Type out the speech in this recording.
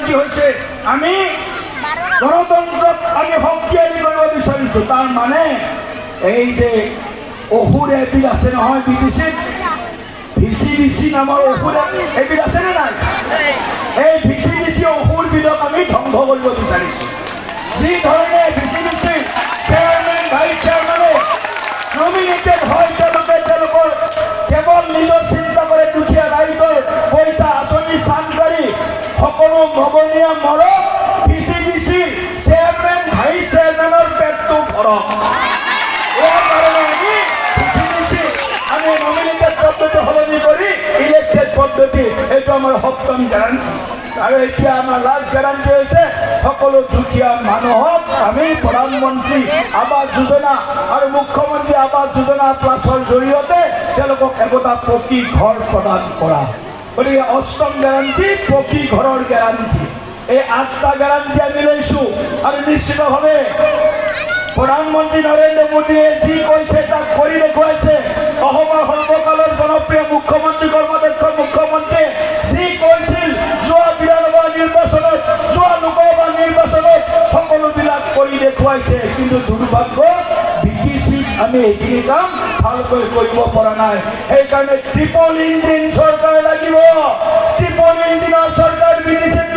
কি হৈছে আমি গণতন্ত্ৰক আমি শক্তিশালী কৰিব বিচাৰিছোঁ। তাৰ মানে এই যে অসুৰ এবিধ আছে নহয় বিটিচিত ভিচিডিচি নামৰ অসুৰ এবিধ আছেনে নাই? এই ভিচিডিচি অসুৰবিধক আমি ধ্বংস কৰিব বিচাৰিছোঁ। যি ধৰণে ভিচিডিচি চেয়াৰমেন ভাইচ চেয়াৰমেনে নমিনেটেড হয় তেওঁলোকৰ কেৱল নিজৰ চিন্তা কৰে দুখীয়া ৰাইজৰ পইচা আঁচনি চানকাৰী সকলো মগনীয়া মৰক ভিচিডিচি চেয়াৰমেন ভাইচ চেয়াৰমেনৰ পেটটো ভৰক। ইয়াৰ কাৰণে আমি নমিনেটেড পদ্ধতি সলনি কৰি ইলেক্টেড পদ্ধতি এইটো আমাৰ সপ্তম গেৰাণ্টি। আৰু এতিয়া আমাৰ লাষ্ট গেৰাণ্টি হৈছে সকলো দুখীয়া মানুহক আমি প্ৰধানমন্ত্ৰী আৱাস যোজনা আৰু মুখ্যমন্ত্ৰী আৱাস যোজনা প্লাছৰ জৰিয়তে তেওঁলোকক একোটা পকী ঘৰ প্ৰদান কৰা। গতিকে অষ্টম গেৰাণ্টি পকী ঘৰৰ গেৰাণ্টি। এই 8টা গেৰাণ্টি আমি লৈছোঁ আৰু নিশ্চিতভাৱে প্ৰধানমন্ত্ৰী নৰেন্দ্ৰ মোদীয়ে যি কৈছে তাক কৰি দেখুৱাইছে। অসমৰ সৰ্বকালৰ জনপ্ৰিয় মুখ্যমন্ত্ৰী কৰ্মদক্ষ মুখ্যমন্ত্ৰীয়ে যি কৈছিল যোৱা বিধানসভা নিৰ্বাচনত যোৱা লোকসভা নিৰ্বাচনত সকলোবিলাক কৰি দেখুৱাইছে। কিন্তু দুৰ্ভাগ্য বিটিচিত আমি এইখিনি কাম ভালকৈ কৰিব পৰা নাই। সেইকাৰণে ট্ৰিপল ইঞ্জিন চৰকাৰ লাগিব। ট্ৰিপল ইঞ্জিনৰ চৰকাৰ বিটিচিত